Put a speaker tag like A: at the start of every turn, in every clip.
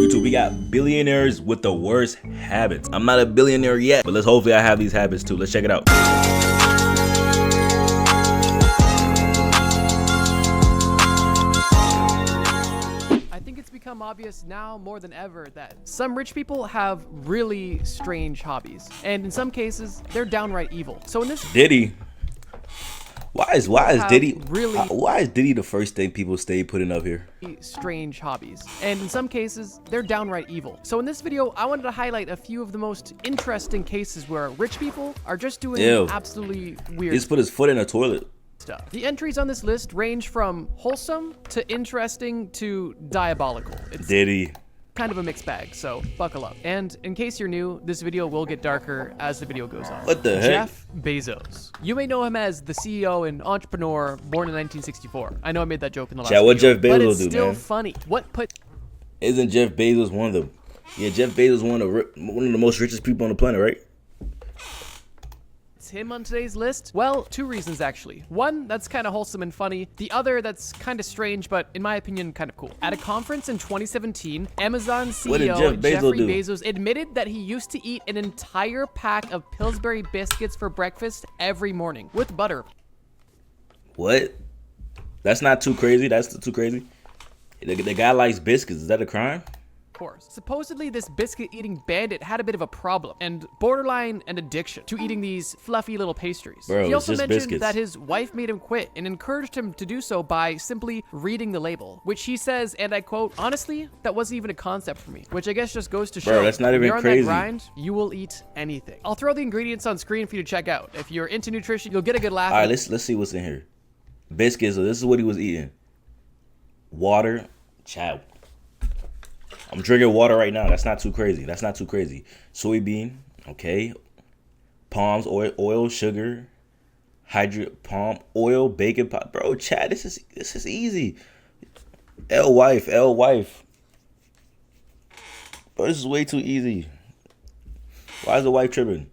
A: YouTube, we got billionaires with the worst habits. I'm not a billionaire yet, but hopefully I have these habits too. Let's check it out.
B: I think it's become obvious now more than ever that some rich people have really strange hobbies, and in some cases they're downright evil. So in this
A: Diddy, why is Diddy the first thing people stay putting up here?
B: Strange hobbies, and in some cases they're downright evil. So in this video I wanted to highlight a few of the most interesting cases where rich people are just doing absolutely weird.
A: He just put his foot in a toilet.
B: Stuff. The entries on this list range from wholesome to interesting to diabolical. It's
A: Diddy.
B: kind of a mixed bag, so buckle up. And in case you're new, this video will get darker as the video goes on.
A: What the heck?
B: Jeff Bezos. You may know him as the CEO and entrepreneur born in 1964. I know I made that joke in the last video,
A: what Jeff Bezos
B: but it's
A: do,
B: still
A: man?
B: funny. What put...
A: Isn't Jeff Bezos one of the... Yeah, Jeff Bezos one of the most richest people on the planet, right?
B: him on today's list? Well, two reasons actually. One, that's kind of wholesome and funny. The other, that's kind of strange, but in my opinion, kind of cool. At a conference in 2017, Amazon CEO Jeffrey Bezos admitted that he used to eat an entire pack of Pillsbury biscuits for breakfast every morning with butter.
A: What? That's not too crazy. That's too crazy. The guy likes biscuits. Is that a crime?
B: Course. Supposedly, this biscuit-eating bandit had a bit of a problem and borderline an addiction to eating these fluffy little pastries.
A: Bro,
B: he also mentioned that his wife made him quit and encouraged him to do so by simply reading the label, which he says, and I quote, "Honestly, that wasn't even a concept for me," which I guess just goes to show,
A: bro, that's not even
B: you're
A: crazy.
B: On that grind, you will eat anything. I'll throw the ingredients on screen for you to check out. If you're into nutrition, you'll get a good laugh.
A: All right, let's see what's in here. Biscuits. So this is what he was eating. Water, chow. I'm drinking water right now. That's not too crazy. That's not too crazy. Soybean, okay. Palms, oil, sugar, palm oil, bacon pot. Bro, Chad, this is easy. L wife. Bro, this is way too easy. Why is the wife tripping?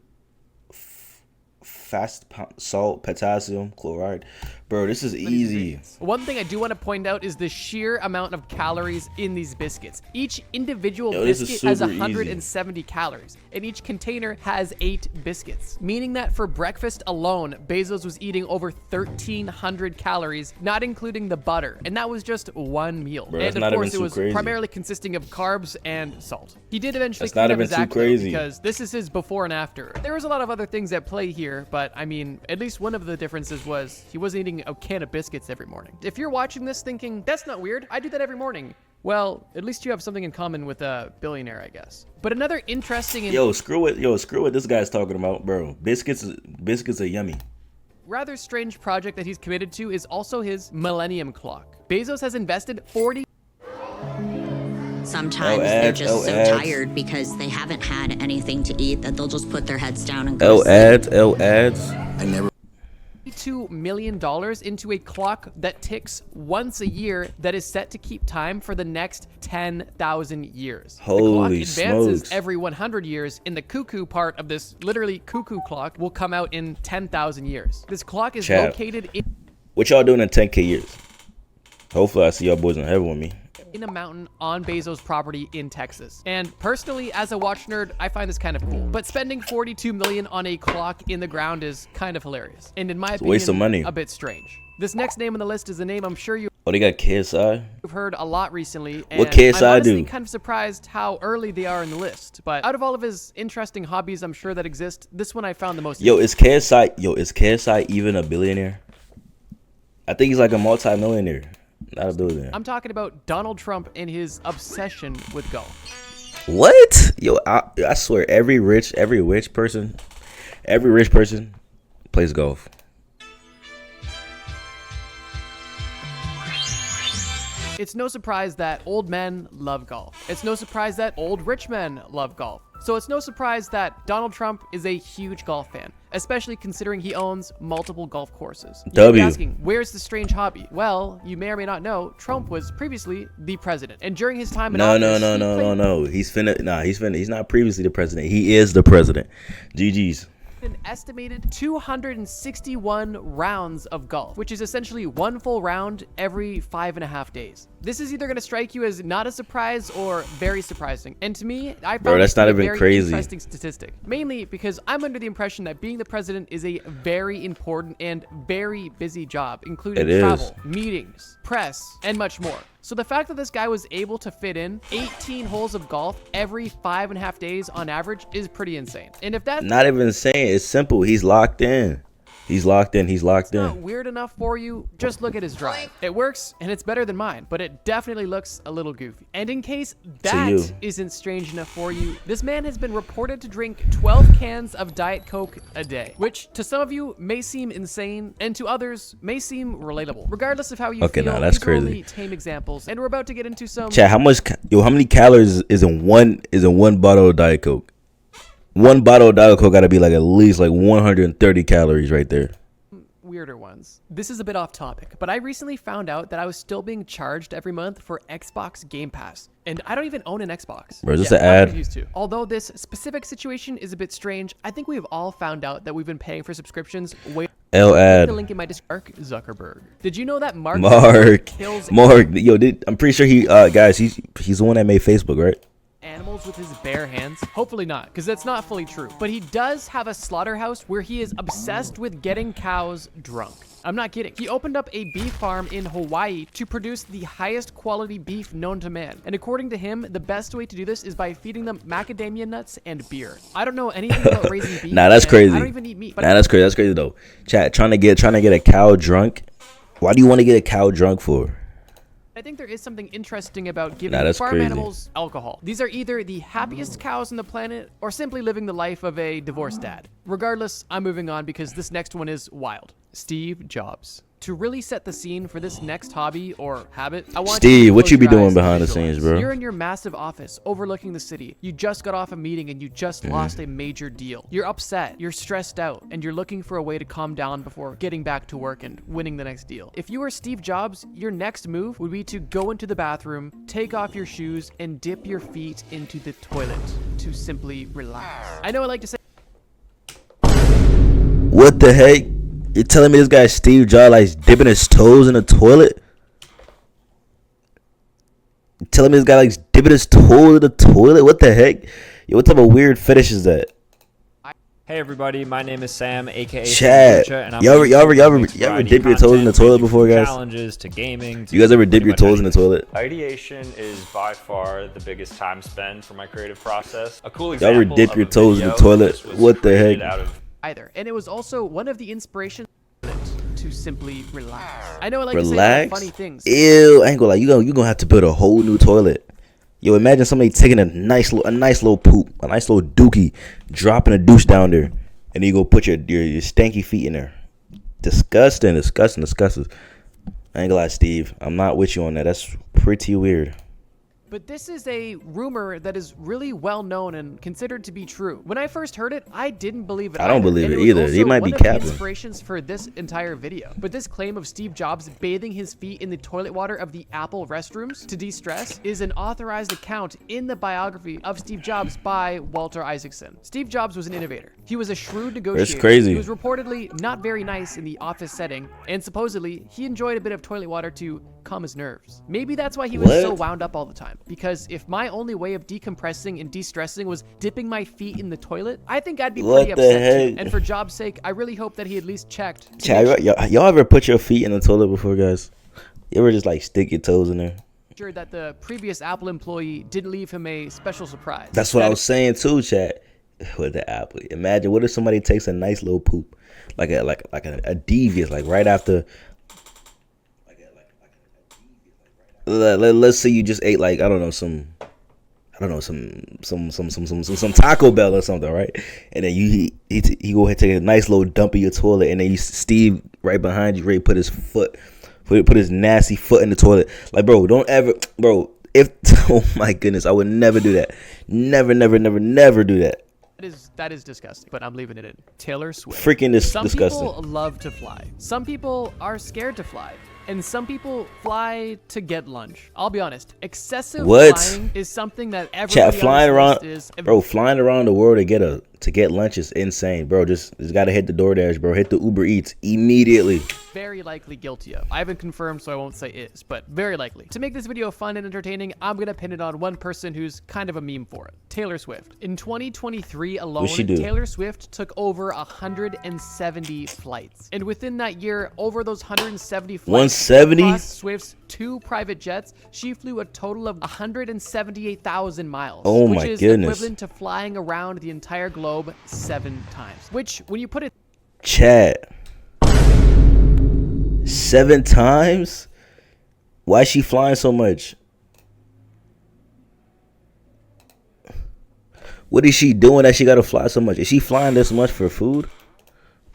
A: Fast salt, potassium, chloride. Bro, this is easy.
B: One thing I do want to point out is the sheer amount of calories in these biscuits. Each individual biscuit has 170 calories, and each container has 8 biscuits, meaning that for breakfast alone, Bezos was eating over 1,300 calories, not including the butter, and that was just one meal.
A: Bro,
B: and of course, it was primarily consisting of carbs and salt. He did eventually clean up his act because this is his before and after. There was a lot of other things at play here, but I mean, at least one of the differences was he wasn't eating a can of biscuits every morning. If you're watching this thinking, that's not weird, I do that every morning, well, at least you have something in common with a billionaire, I guess. But another interesting
A: screw what this guy's talking about, bro. Biscuits are yummy.
B: Rather strange project that he's committed to is also his Millennium Clock. Bezos has invested 40.
C: Sometimes they're just so tired because they haven't had anything to eat that they'll just put their heads down and go to sleep.
A: Ads.
C: I never.
B: $2 million into a clock that ticks once a year that is set to keep time for the next 10,000 years.
A: Holy
B: the clock advances
A: smokes.
B: every 100 years, and the cuckoo part of this literally cuckoo clock will come out in 10,000 years. This clock is located in...
A: What y'all doing in 10K years? Hopefully I see y'all boys in heaven with me.
B: In a mountain on Bezos' property in Texas. And personally, as a watch nerd, I find this kind of cool. But spending $42 million on a clock in the ground is kind of hilarious. And in my opinion,
A: waste of money.
B: A bit strange. This next name on the list is a name I'm sure you've
A: they got KSI?
B: heard a lot recently. And
A: what KSI
B: I'm honestly
A: do?
B: kind of surprised how early they are in the list. But out of all of his interesting hobbies I'm sure that exist, this one I found the most
A: Is KSI even a billionaire? I think he's like a multi-millionaire. Not a billionaire.
B: I'm talking about Donald Trump and his obsession with golf.
A: What? I swear every rich person plays golf.
B: It's no surprise that old men love golf. It's no surprise that old rich men love golf. So it's no surprise that Donald Trump is a huge golf fan, especially considering he owns multiple golf courses. You might be asking, where's the strange hobby? Well, you may or may not know, Trump was previously the president, and during his time in office,
A: no. He's not previously the president. He is the president. GG's.
B: An estimated 261 rounds of golf, which is essentially one full round every 5.5 days. This is either going to strike you as not a surprise or very surprising. And to me, I found
A: Bro, that's
B: this to
A: not
B: be a
A: even
B: very
A: crazy.
B: interesting statistic. Mainly because I'm under the impression that being the president is a very important and very busy job, including travel, meetings, press, and much more. So the fact that this guy was able to fit in 18 holes of golf every 5.5 days on average is pretty insane. And if that's
A: not even insane, it's simple. He's locked in. He's locked in. He's locked in.
B: Not weird enough for you, just look at his drive. It works, and it's better than mine, but it definitely looks a little goofy. And in case that isn't strange enough for you, this man has been reported to drink 12 cans of Diet Coke a day, which to some of you may seem insane, and to others may seem relatable. Regardless of how you feel,
A: no, that's
B: these
A: crazy.
B: are only tame examples, and we're about to get into some...
A: Chat, how many calories is in one bottle of Diet Coke? One bottle of Diet Coke got to be like at least like 130 calories right there.
B: Weirder ones. This is a bit off topic, but I recently found out that I was still being charged every month for Xbox Game Pass, and I don't even own an Xbox.
A: Bro, is this an ad?
B: Although this specific situation is a bit strange, I think we've all found out that we've been paying for subscriptions way.
A: Ad.
B: The link in my Mark Zuckerberg. Did you know that Mark kills
A: yo, I'm pretty sure he guys, he's the one that made Facebook, right?
B: Animals with his bare hands? Hopefully not, because that's not fully true. But he does have a slaughterhouse where he is obsessed with getting cows drunk. I'm not kidding. He opened up a beef farm in Hawaii to produce the highest quality beef known to man. And according to him, the best way to do this is by feeding them macadamia nuts and beer. I don't know anything about raising beef.
A: Nah, that's crazy.
B: I don't even eat meat.
A: Nah, that's crazy. That's crazy though. Chat, trying to get a cow drunk. Why do you want to get a cow drunk for?
B: I think there is something interesting about giving farm animals alcohol. These are either the happiest cows on the planet or simply living the life of a divorced dad. Regardless, I'm moving on because this next one is wild. Steve Jobs. To really set the scene for this next hobby or habit, I want
A: Steve, what you be doing behind the scenes, bro?
B: You're in your massive office overlooking the city. You just got off a meeting and you just lost a major deal. You're upset, you're stressed out, and you're looking for a way to calm down before getting back to work and winning the next deal. If you were Steve Jobs, your next move would be to go into the bathroom, take off your shoes, and dip your feet into the toilet to simply relax. I know I like to say...
A: What the heck? You're telling me this guy Steve Jobs likes dipping his toes in the toilet? You're telling me this guy likes dipping his toes in the toilet? What the heck? Yo, what type of weird fetish is that?
D: Hey everybody, my name is Sam, aka
A: Chat. Y'all ever dip your toes in the toilet before, guys?
D: Challenges to gaming.
A: You guys ever dip your toes in the toilet?
D: Ideation is by far the biggest time spent for my creative process. A cool example.
A: Y'all ever dip your toes in the toilet? What the heck?
B: And it was also one of the inspirations to simply relax. I know I like to say funny things.
A: Ew, I ain't gonna lie. You gonna have to build a whole new toilet. Yo, imagine somebody taking a nice little poop, a nice little dookie, dropping a douche down there, and then you go put your stanky feet in there. Disgusting. I ain't gonna lie, Steve. I'm not with you on that. That's pretty weird.
B: But this is a rumor that is really well known and considered to be true. When I first heard it, I didn't believe it.
A: I don't believe it either. He might be capping.
B: Inspirations for this entire video. But this claim of Steve Jobs bathing his feet in the toilet water of the Apple restrooms to de-stress is an authorized account in the biography of Steve Jobs by Walter Isaacson. Steve Jobs was an innovator. He was a shrewd negotiator.
A: That's crazy.
B: He was reportedly not very nice in the office setting, and supposedly he enjoyed a bit of toilet water to calm his nerves. Maybe that's why he was so wound up all the time. Because if my only way of decompressing and de-stressing was dipping my feet in the toilet, I think I'd be pretty upset too. And for Jobs' sake, I really hope that he at least checked.
A: Y'all ever put your feet in the toilet before, guys? You ever just like stick your toes in there?
B: Sure that the previous Apple employee didn't leave him a special surprise.
A: That's what I was saying too, chat. With the Apple, imagine what if somebody takes a nice little poop, like a devious, like right after. Let's say you just ate like some Taco Bell or something, right? And then he go ahead and take a nice little dump in your toilet, and then Steve right behind you, ready to put his nasty foot in the toilet. Like, bro, don't ever, bro. Oh my goodness, I would never do that. Never do that.
B: That is disgusting, but I'm leaving it in. Taylor Swift.
A: Freaking disgusting.
B: Some people love to fly. Some people are scared to fly. And some people fly to get lunch. I'll be honest. Excessive flying is something that everybody
A: flying around the world to get a to get lunch is insane, bro. Just gotta hit the DoorDash, bro. Hit the Uber Eats immediately.
B: Very likely guilty of. I haven't confirmed, so I won't say is, but very likely. To make this video fun and entertaining, I'm gonna pin it on one person who's kind of a meme for it. Taylor Swift. In 2023 alone,
A: What'd she do?
B: Taylor Swift took over 170 flights. And within that year, over those 170 flights,
A: 170?
B: across Swift's 2 private jets, she flew a total of 178,000 miles.
A: Oh my
B: which is
A: goodness.
B: equivalent to flying around the entire globe 7 times. Which, when you put it
A: Chat. 7 times? Why is she flying so much? What is she doing that she gotta fly so much? Is she flying this much for food?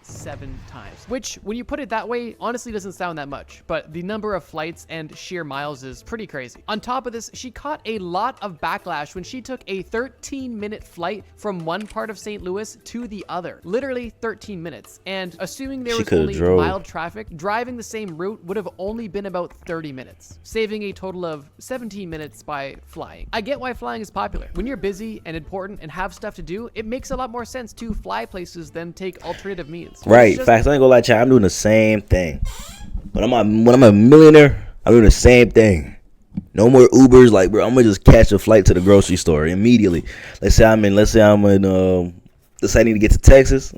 B: 7 times. Which, when you put it that way, honestly doesn't sound that much, but the number of flights and sheer miles is pretty crazy. On top of this, she caught a lot of backlash when she took a 13-minute flight from one part of St. Louis to the other. Literally 13 minutes. And assuming there was only mild traffic, driving the same route would have only been about 30 minutes, saving a total of 17 minutes by flying. I get why flying is popular. When you're busy and important and have stuff to do, it makes a lot more sense to fly places than take alternative means.
A: Right, facts. I ain't gonna lie, chat. I'm doing the same thing. When I'm a millionaire, I'm doing the same thing. No more Ubers. Like, bro, I'm gonna just catch a flight to the grocery store immediately. Let's say I need to get to Texas.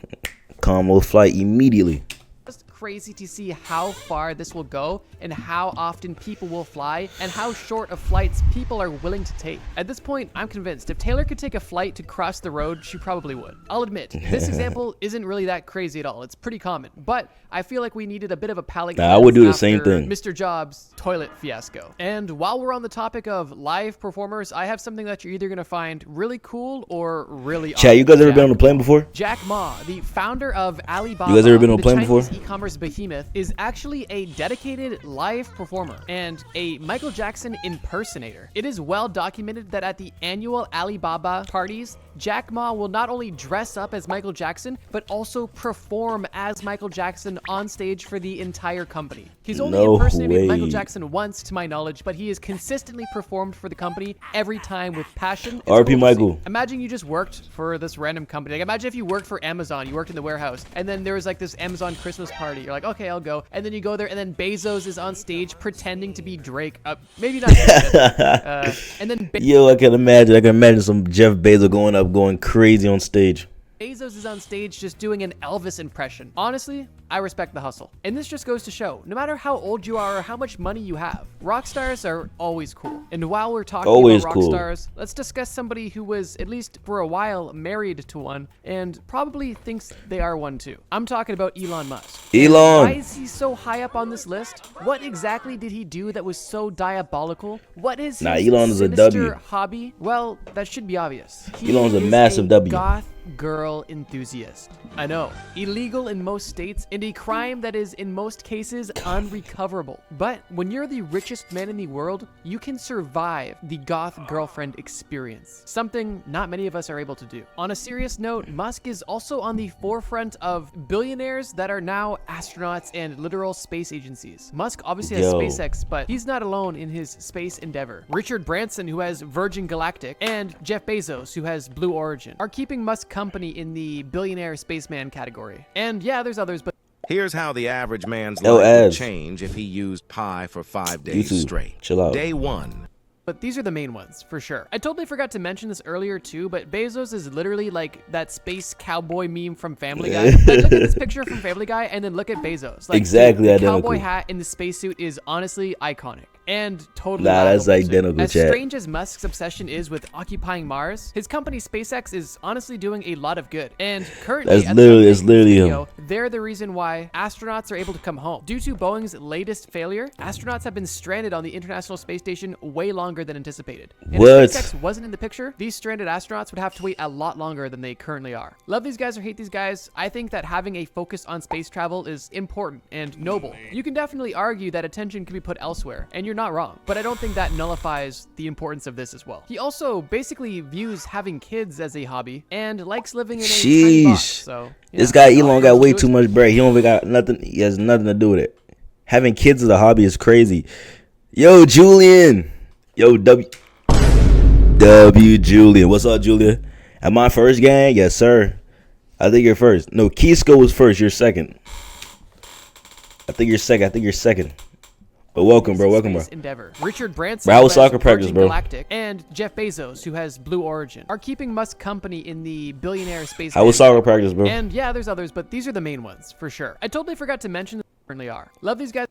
A: Combo flight immediately.
B: Just crazy to see how far this will go and how often people will fly and how short of flights people are willing to take. At this point, I'm convinced if Taylor could take a flight to cross the road, she probably would. I'll admit, this example isn't really that crazy at all. It's pretty common, but I feel like we needed a bit of a palate cleanse.
A: I would do the same thing.
B: Mr. Jobs' toilet fiasco. And while we're on the topic of live performers, I have something that you're either gonna find really cool or really
A: Chat, you guys ever been on a plane before?
B: Jack Ma, the founder of Alibaba,
A: you guys ever been on a plane before?
B: E-commerce behemoth, is actually a dedicated live performer and a Michael Jackson impersonator. It is well documented that at the annual Alibaba parties, Jack Ma will not only dress up as Michael Jackson, but also perform as Michael Jackson on stage for the entire company. He's only impersonated Michael Jackson once, to my knowledge, but he has consistently performed for the company every time with passion.
A: RP Michael.
B: Imagine you just worked for this random company. Like, imagine if you worked for Amazon, you worked in the warehouse, and then there was like this Amazon Christmas party. You're like, okay, I'll go. And then you go there, and then Bezos is on stage pretending to be Drake. Maybe not. And then
A: Yo, I can imagine some Jeff Bezos going crazy on stage.
B: Bezos is on stage just doing an Elvis impression. Honestly, I respect the hustle. And this just goes to show, no matter how old you are or how much money you have, rock stars are always cool. And while we're talking about rock stars, let's discuss somebody who was, at least for a while, married to one and probably thinks they are one too. I'm talking about Elon Musk.
A: Elon!
B: Why is he so high up on this list? What exactly did he do that was so diabolical? What is his
A: Elon is a W.
B: hobby? Well, that should be obvious.
A: Elon's a massive W.
B: Goth girl enthusiast. I know, illegal in most states and a crime that is in most cases unrecoverable. But when you're the richest man in the world, you can survive the goth girlfriend experience, something not many of us are able to do. On a serious note, Musk is also on the forefront of billionaires that are now astronauts and literal space agencies. Musk obviously has SpaceX, but he's not alone in his space endeavor. Richard Branson, who has Virgin Galactic, and Jeff Bezos, who has Blue Origin, are keeping Musk company in the billionaire spaceman category. And yeah, there's others, but
E: here's how the average man's life would change if he used pie for 5 days straight.
A: Chill out.
E: Day 1.
B: But these are the main ones, for sure. I totally forgot to mention this earlier too, but Bezos is literally like that space cowboy meme from Family Guy. Like, look at this picture from Family Guy and then look at Bezos. Like,
A: exactly
B: the
A: identical.
B: Cowboy hat in the spacesuit is honestly iconic. And totally
A: that's identical,
B: as strange as Musk's obsession is with occupying Mars, his company SpaceX is honestly doing a lot of good. And currently,
A: it's literally him.
B: They're the reason why astronauts are able to come home. Due to Boeing's latest failure, astronauts have been stranded on the International Space Station way longer than anticipated. And if SpaceX wasn't in the picture, these stranded astronauts would have to wait a lot longer than they currently are. Love these guys or hate these guys, I think that having a focus on space travel is important and noble. You can definitely argue that attention can be put elsewhere, and you're not wrong, but I don't think that nullifies the importance of this as well. He also basically views having kids as a hobby and likes living in a tiny box. So
A: this guy Elon got way too much bread. He don't even got nothing. He has nothing to do with it. Having kids as a hobby is crazy. Yo, Julian. Yo, W Julian. What's up, Julia? At my first gang, yes, sir. I think you're first. No, Kisco was first. You're second. I think you're second. But welcome, bro. Welcome, bro.
B: Endeavor. Richard Branson,
A: bro, how was soccer practice, bro?
B: Galactic, and Jeff Bezos, who has Blue Origin, are keeping Musk company in the billionaire space.
A: How was soccer practice, bro?
B: And yeah, there's others, but these are the main ones for sure. I totally forgot to mention that they currently are. Love these guys.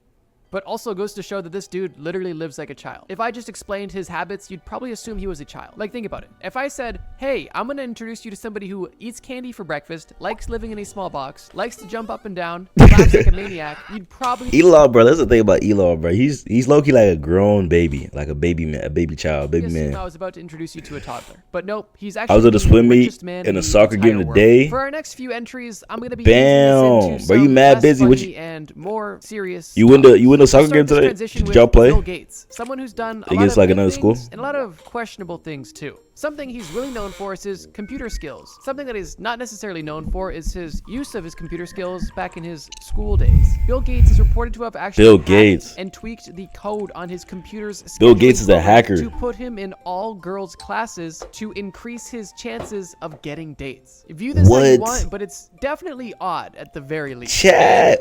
B: But also goes to show that this dude literally lives like a child. If I just explained his habits, you'd probably assume he was a child. Like, think about it. If I said, hey, I'm gonna introduce you to somebody who eats candy for breakfast, likes living in a small box, likes to jump up and down, laughs like a maniac, you'd probably...
A: Elon, bro, that's the thing about Elon, bro. He's low-key like a grown baby, like a baby man, a baby child, baby man.
B: I was about to introduce you to a toddler. But nope, he's actually...
A: I was at a swim meet in a soccer game today.
B: For our next few entries, I'm gonna be...
A: Bam! Bro, you mad busy? What you...
B: And more serious...
A: You win the soccer game today? Did y'all play?
B: Bill Gates, someone who's done a lot of like another school and a lot of questionable things too. Something he's really known for is his computer skills. Something that he's not necessarily known for is his use of his computer skills back in his school days. Bill Gates is reported to have actually and tweaked the code on his computer's
A: Bill Gates is a hacker
B: to put him in all girls classes to increase his chances of getting dates. View this how you want, but it's definitely odd at the very least.
A: Chat.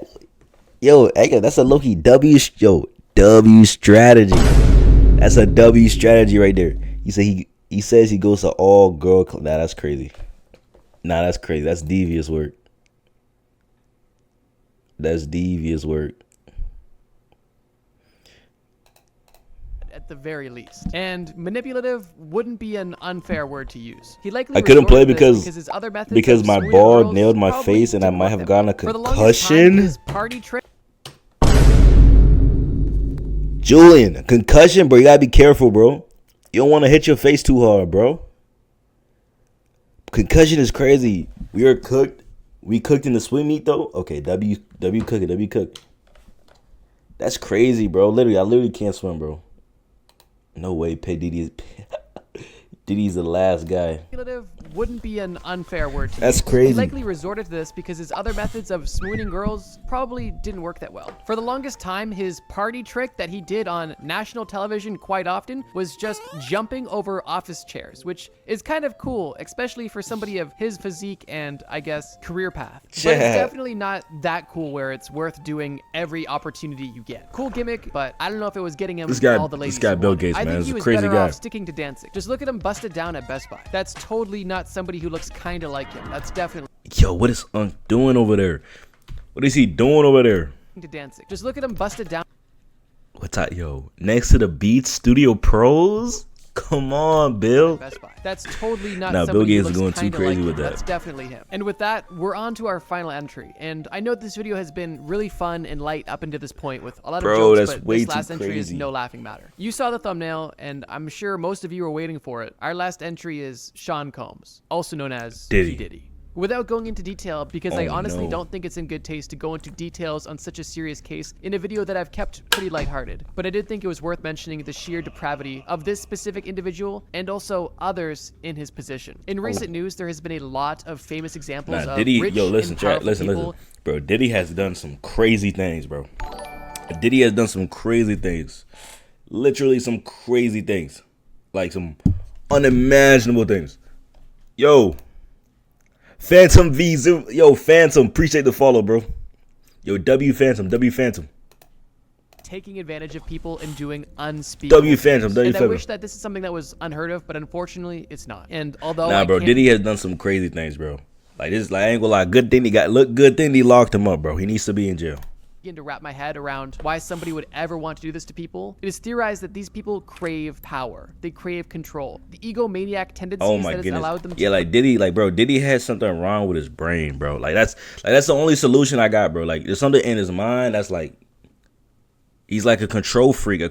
A: Yo, that's a low-key W strategy. That's a W strategy right there. He says he goes to all girl. Nah, that's crazy. Nah, that's crazy. That's devious work. That's devious work.
B: At the very least. And manipulative wouldn't be an unfair word to use. He likely
A: I couldn't play because
B: his other methods
A: my ball nailed my face and I might have gotten a concussion.
B: His party trick.
A: Julian, concussion, bro. You gotta be careful, bro. You don't want to hit your face too hard, bro. Concussion is crazy. We cooked in the swim meet though. Okay, W cook. That's crazy, bro. I literally can't swim, bro. No way, Diddy's the last guy.
B: Wouldn't be an unfair word to
A: That's
B: use.
A: crazy.
B: He likely resorted to this because his other methods of swooning girls probably didn't work that well. For the longest time, his party trick that he did on national television quite often was just jumping over office chairs, which is kind of cool, especially for somebody of his physique and, I guess, career path. But it's definitely not that cool where it's worth doing every opportunity you get. Cool gimmick, but I don't know if it was getting him all the ladies.
A: This guy Bill Gates, man,
B: I think he
A: is a
B: was
A: crazy
B: better
A: guy.
B: off sticking to dancing. Just look at him busted down at Best Buy. That's totally not somebody who looks kind of like him. That's definitely...
A: Yo, what is Unc doing over there? What is he doing over there?
B: To dancing. Just look at him busted down.
A: What's that, yo? Next to the Beats Studio Pros? Come on, Bill.
B: Best Buy. That's totally not
A: nah,
B: somebody
A: Bill Gates
B: who
A: is
B: looks
A: going too crazy
B: like
A: with that.
B: That's definitely him. And with that, we're on to our final entry. And I know this video has been really fun and light up until this point with a lot of jokes,
A: that's
B: but
A: way
B: this
A: too
B: last entry is
A: crazy.
B: no laughing matter. You saw the thumbnail, and I'm sure most of you are waiting for it. Our last entry is Sean Combs, also known as Diddy. Without going into detail, because I honestly don't think it's in good taste to go into details on such a serious case in a video that I've kept pretty lighthearted. But I did think it was worth mentioning the sheer depravity of this specific individual and also others in his position. In recent news, there has been a lot of famous examples of
A: Diddy,
B: rich
A: listen,
B: and powerful
A: listen.
B: people.
A: Bro, Diddy has done some crazy things, bro. Diddy has done some crazy things. Literally some crazy things. Like some unimaginable things. Yo. Phantom V Zoom. Yo, Phantom, appreciate the follow, bro. Yo, W Phantom.
B: Taking advantage of people and doing unspeakable
A: W Phantom.
B: and I wish that this is something that was unheard of, but unfortunately, it's not. And although
A: bro, Diddy has done some crazy things, bro. Like this, I ain't gonna lie. Good thing he locked him up, bro. He needs to be in jail.
B: To wrap my head around why somebody would ever want to do this to people. It is theorized that these people crave power. They crave control. The egomaniac tendencies that has allowed them to...
A: Yeah, like Diddy has something wrong with his brain, bro. That's the only solution I got, bro. Like there's something in his mind that's like he's like a control freak.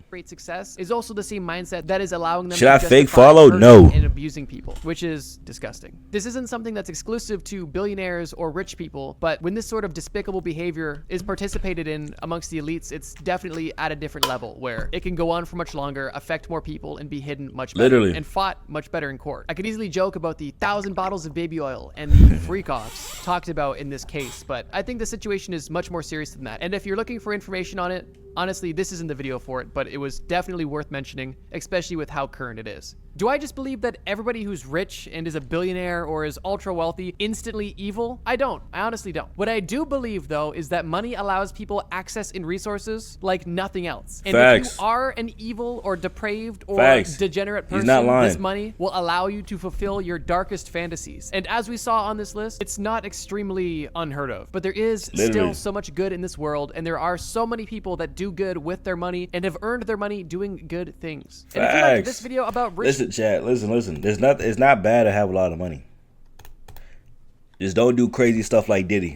B: Great success is also the same mindset that is allowing them
A: Should I
B: to
A: fake
B: justify
A: follow?
B: hurting
A: No.
B: and abusing people, which is disgusting. This isn't something that's exclusive to billionaires or rich people, but when this sort of despicable behavior is participated in amongst the elites, it's definitely at a different level where it can go on for much longer, affect more people, and be hidden much better and fought much better in court. I could easily joke about the 1,000 bottles of baby oil and the freak-offs talked about in this case, but I think the situation is much more serious than that. And if you're looking for information on it, honestly, this isn't the video for it, but it was definitely worth mentioning, especially with how current it is. Do I just believe that everybody who's rich and is a billionaire or is ultra wealthy instantly evil? I don't. I honestly don't. What I do believe, though, is that money allows people access in resources like nothing else. And if you are an evil or depraved or degenerate person, this money will allow you to fulfill your darkest fantasies. And as we saw on this list, it's not extremely unheard of, but there is still so much good in this world, and there are so many people that do good with their money and have earned their money doing good things. And if you like this video about rich...
A: Listen, chat, listen. It's not bad to have a lot of money. Just don't do crazy stuff like Diddy.